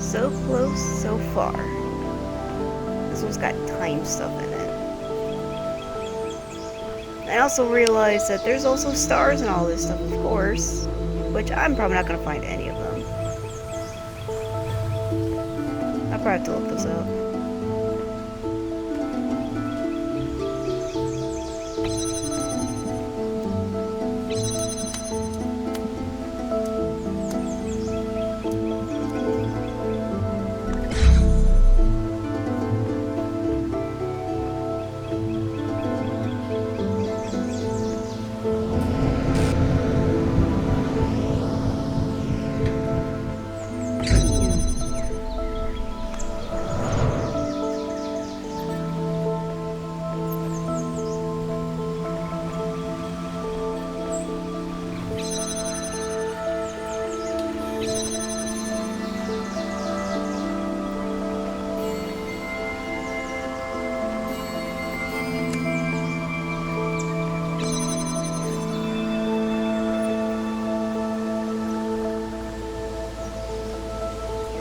So close, so far. This one's got time stuff in it. I also realized that there's also stars and all this stuff, of course, which I'm probably not going to find any of them. I'll probably have to look this up.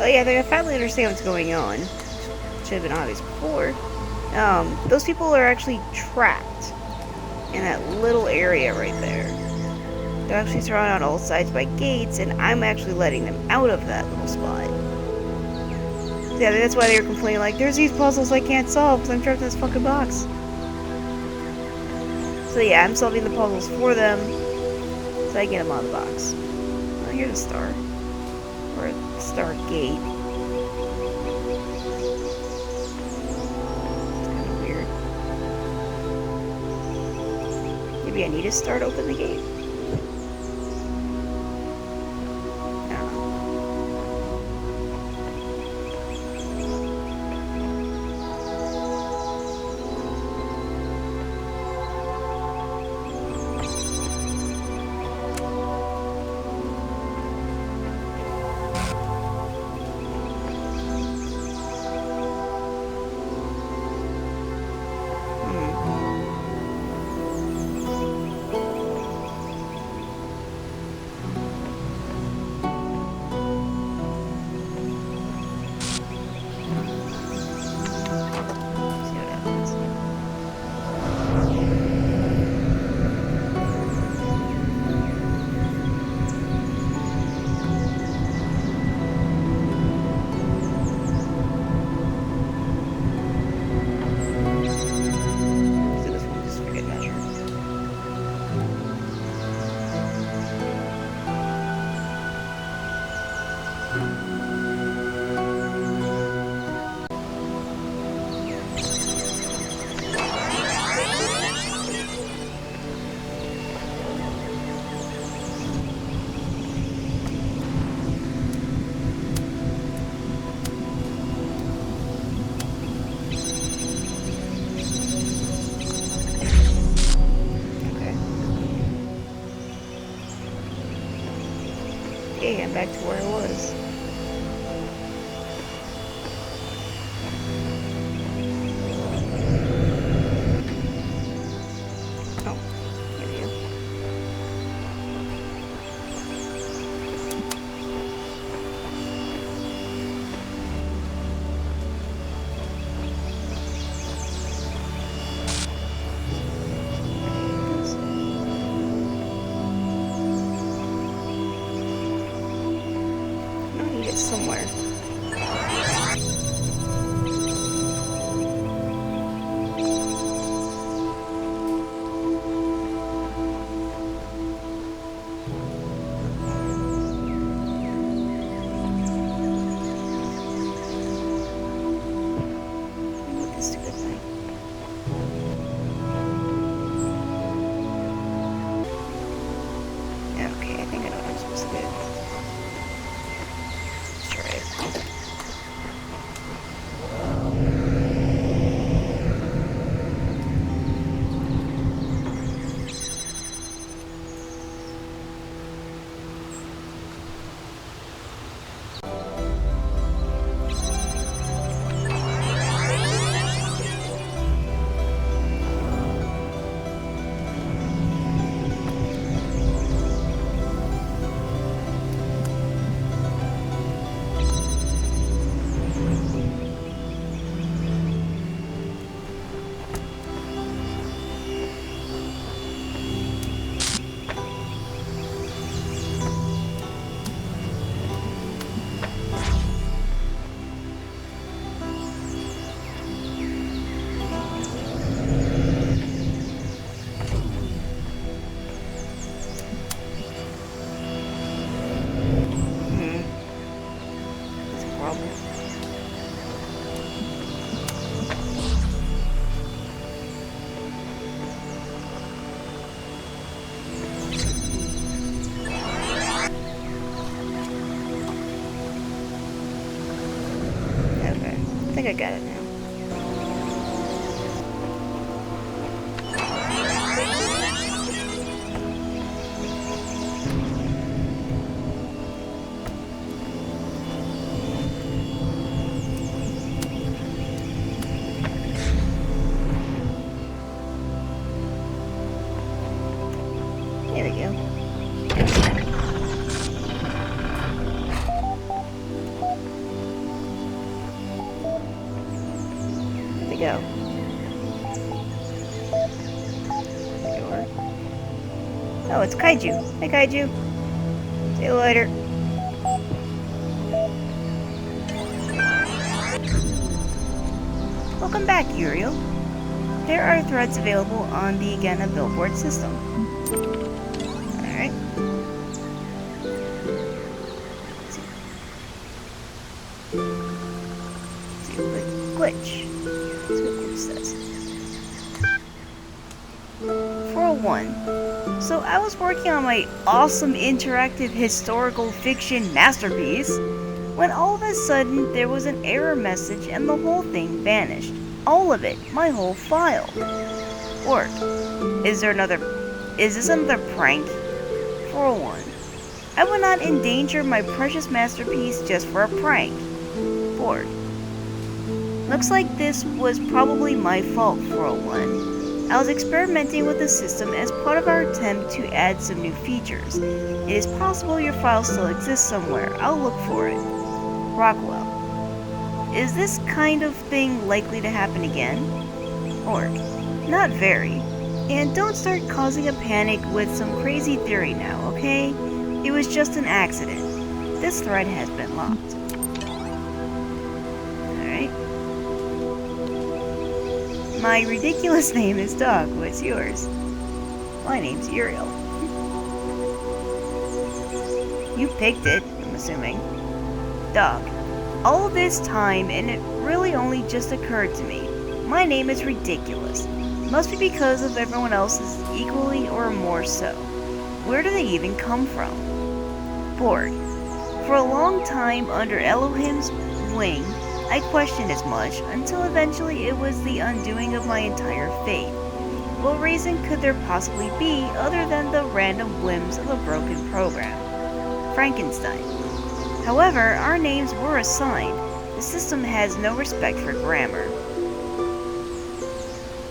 Oh yeah, I think I finally understand what's going on. Should have been obvious before. Those people are actually trapped in that little area right there. They're actually surrounded on all sides by gates, and I'm actually letting them out of that little spot. Yeah, that's why they were complaining, like, there's these puzzles I can't solve because I'm trapped in this fucking box. So yeah, I'm solving the puzzles for them, so I get them out of the box. Oh, here's a star. Or a star gate. It's kind of weird. Maybe I need a star to open the gate? I don't know. Okay, I'm back to where I was. Oh, here we go. I need it somewhere. This stupid thing. Yeah, okay, I think I know what I'm supposed to do. Let's try it. think I got it now. There we go. There we go. Oh, it's Kaiju. Hey, Kaiju. See you later. Welcome back, Uriel. There are threads available on the Gehenna billboard system. Alright. See what glitch. Let's see what glitch says. 401. So I was working on my awesome interactive historical fiction masterpiece when all of a sudden there was an error message and the whole thing vanished. All of it. My whole file. Work. Is this another prank? 401. I would not endanger my precious masterpiece just for a prank. Bored. Looks like this was probably my fault, 401. I was experimenting with the system as part of our attempt to add some new features. It is possible your file still exists somewhere. I'll look for it. Rockwell. Is this kind of thing likely to happen again? Orc. Not very. And don't start causing a panic with some crazy theory now, okay? It was just an accident. This thread has been locked. Alright. My ridiculous name is Dog. What's yours? My name's Uriel. You picked it, I'm assuming. Dog. All this time, and it really only just occurred to me. My name is ridiculous. Must be because of everyone else's equally or more so. Where do they even come from? Bored. For a long time under Elohim's wing, I questioned as much, until eventually it was the undoing of my entire fate. What reason could there possibly be other than the random whims of a broken program? Frankenstein. However, our names were assigned. The system has no respect for grammar.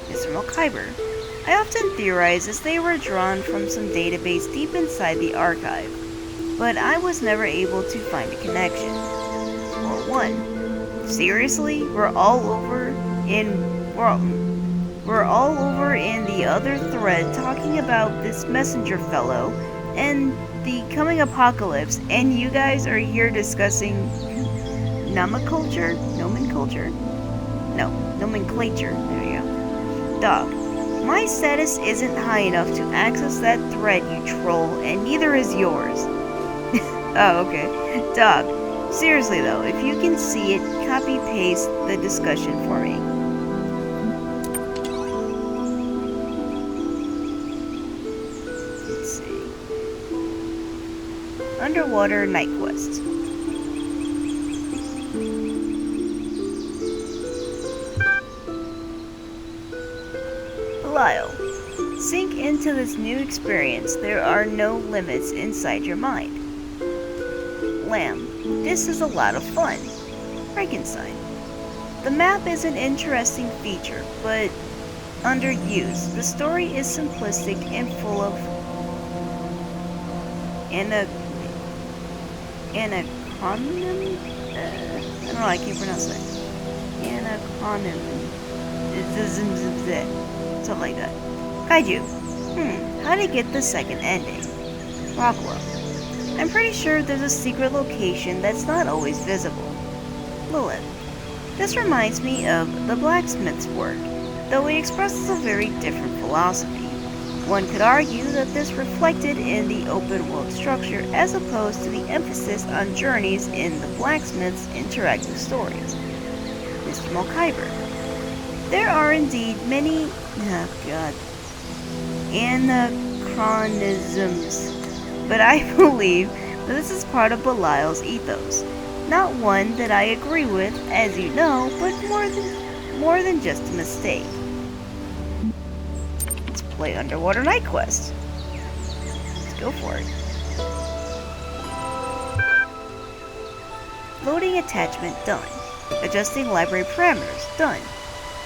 Mr. Mulkyber. I often theorize as they were drawn from some database deep inside the archive, but I was never able to find a connection. Or one. Seriously? We're all over in the other thread talking about this messenger fellow and the coming apocalypse, and you guys are here discussing nomenclature? No, nomenclature. There you go. Dog. My status isn't high enough to access that thread, you troll, and neither is yours. Oh, okay. Dog. Seriously though, if you can see it, copy-paste the discussion for me. Let's see. Underwater Night Quest. Belial. Sink into this new experience. There are no limits inside your mind. Lamb. This is a lot of fun. Frankenstein. The map is an interesting feature, but underused. The story is simplistic and full of anachronism? I don't know, I can't pronounce that. Anachronism. Something like that. Kaiju. How to get the second ending? Rockwell. I'm pretty sure there's a secret location that's not always visible. Lilith. This reminds me of the blacksmith's work, though it expresses a very different philosophy. One could argue that this reflected in the open world structure as opposed to the emphasis on journeys in the blacksmith's interactive stories. Mr. Mulkyber. There are indeed many anachronisms, but I believe that this is part of Belial's ethos. Not one that I agree with, as you know, but more than just a mistake. Let's play Underwater Night Quest. Let's go for it. Loading attachment done. Adjusting library parameters done.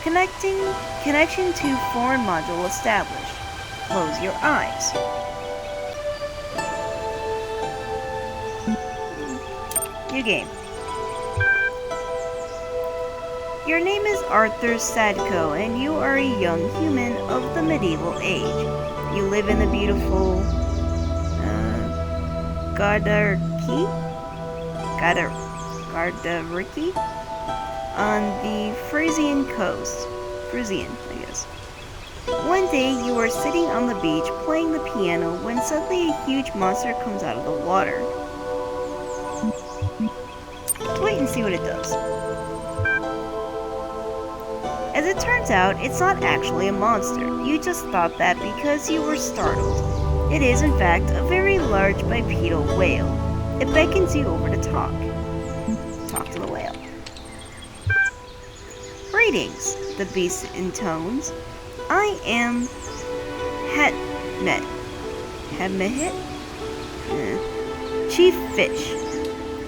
Connection to foreign module established. Close your eyes. New game. Your name is Arthur Sadko, and you are a young human of the medieval age. You live in the beautiful Gardariki on the Frisian coast. Frisian, I guess. One day you are sitting on the beach playing the piano when suddenly a huge monster comes out of the water. Let's wait and see what it does. As it turns out, it's not actually a monster. You just thought that because you were startled. It is, in fact, a very large bipedal whale. It beckons you over to talk. Talk to the whale. Greetings, the beast intones. I am Hatmet. Chief Fish.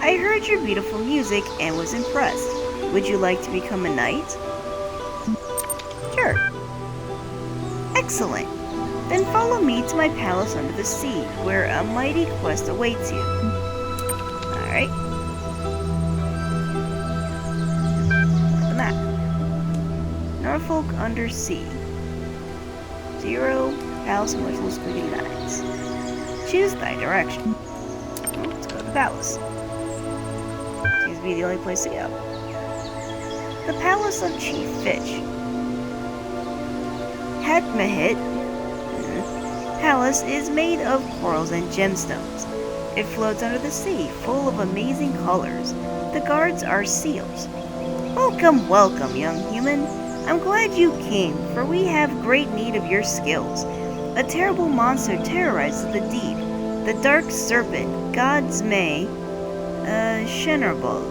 I heard your beautiful music and was impressed. Would you like to become a knight? Sure. Excellent. Then follow me to my palace under the sea, where a mighty quest awaits you. Alright. The map. Norfolk under sea. 0, palace and little squiggly lines. Choose thy direction. Let's go to the palace. Seems to be the only place to go. The palace of Chief Fish. Hatmahit palace is made of corals and gemstones. It floats under the sea, full of amazing colors. The guards are seals. Welcome, welcome, young human. I'm glad you came, for we have great need of your skills. A terrible monster terrorizes the deep. The dark serpent, God's May, Chernobyl.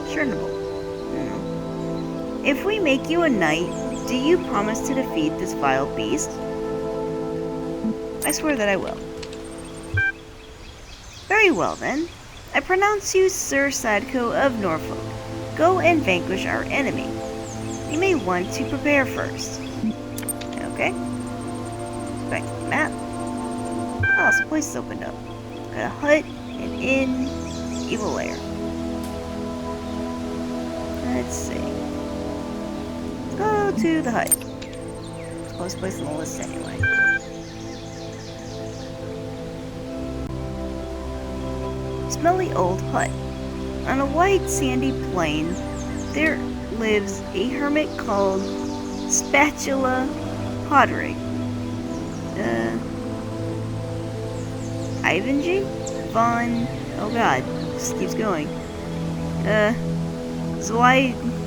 Chernobyl. If we make you a knight, do you promise to defeat this vile beast? I swear that I will. Very well then. I pronounce you Sir Sadko of Norfolk. Go and vanquish our enemy. You may want to prepare first. Okay. Back to the map. Oh, some places opened up. Got a hut, an inn, evil lair. Let's see. Go to the hut. It's the closest place on the list anyway. Smelly old hut. On a white sandy plain, there lives a hermit called Spatula Podrig. Ivanji? Von... Oh god, this keeps going. Zweibel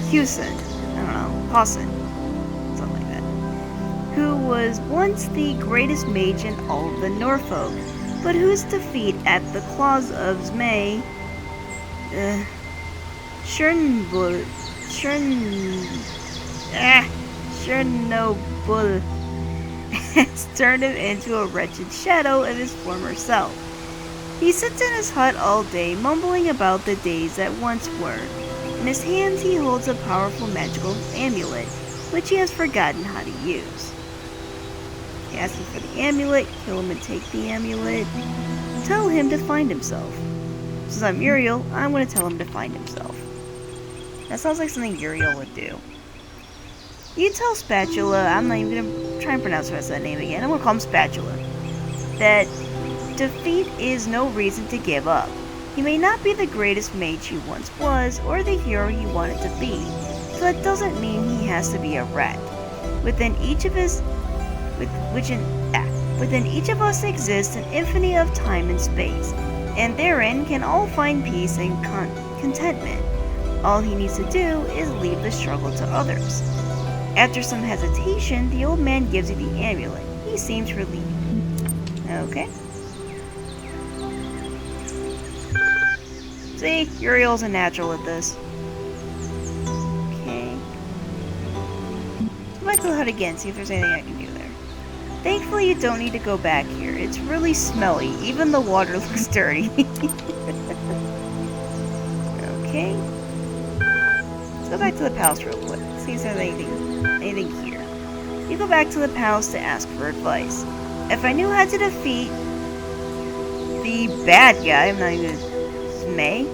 Hewson. I don't know, Hawson. Something like that. Who was once the greatest mage in all of the Norfolk, but whose defeat at the claws of Zmay, Chernobyl has turned him into a wretched shadow of his former self. He sits in his hut all day, mumbling about the days that once were. In his hands he holds a powerful magical amulet, which he has forgotten how to use. He asks him for the amulet, kill him and take the amulet. Tell him to find himself. Since I'm Uriel, I'm going to tell him to find himself. That sounds like something Uriel would do. You tell Spatula, I'm not even going to try and pronounce the rest of that name again, I'm going to call him Spatula, that defeat is no reason to give up. He may not be the greatest mage he once was, or the hero he wanted to be, so that doesn't mean he has to be a rat. Within each of us exists an infinity of time and space, and therein can all find peace and contentment. All he needs to do is leave the struggle to others. After some hesitation, the old man gives you the amulet. He seems relieved. Okay. See, Uriel's a natural at this. Okay. Let's go back to the hut again, see if there's anything I can do there. Thankfully, you don't need to go back here. It's really smelly. Even the water looks dirty. Okay. Let's go back to the palace real quick. See if there's anything here. You go back to the palace to ask for advice. If I knew how to defeat the bad guy, I'm not even Zmei,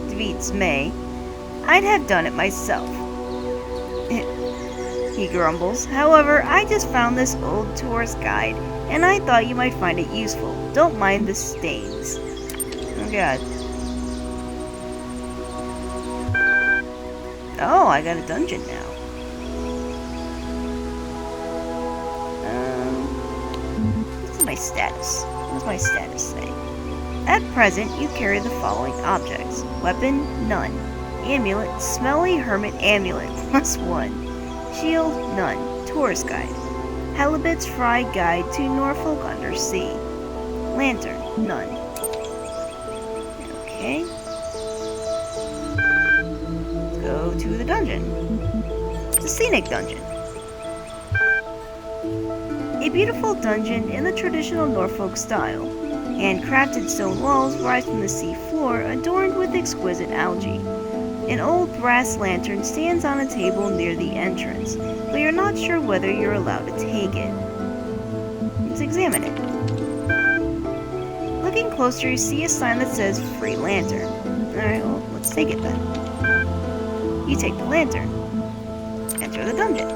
defeat Zmei, I'd have done it myself. He grumbles. However, I just found this old tourist guide, and I thought you might find it useful. Don't mind the stains. Oh god. Oh, I got a dungeon now. What's my status? What does my status say? At present, you carry the following objects. Weapon, none. Amulet, smelly hermit amulet, +1. Shield, none. Tourist guide. Halibut's fried guide to Norfolk under sea. Lantern, none. Okay. Let's go to the dungeon. It's a scenic dungeon. A beautiful dungeon in the traditional Norfolk style. Handcrafted stone walls rise from the sea floor, adorned with exquisite algae. An old brass lantern stands on a table near the entrance, but you're not sure whether you're allowed to take it. Let's examine it. Looking closer, you see a sign that says free lantern. Alright, well, let's take it then. You take the lantern. Enter the dungeon.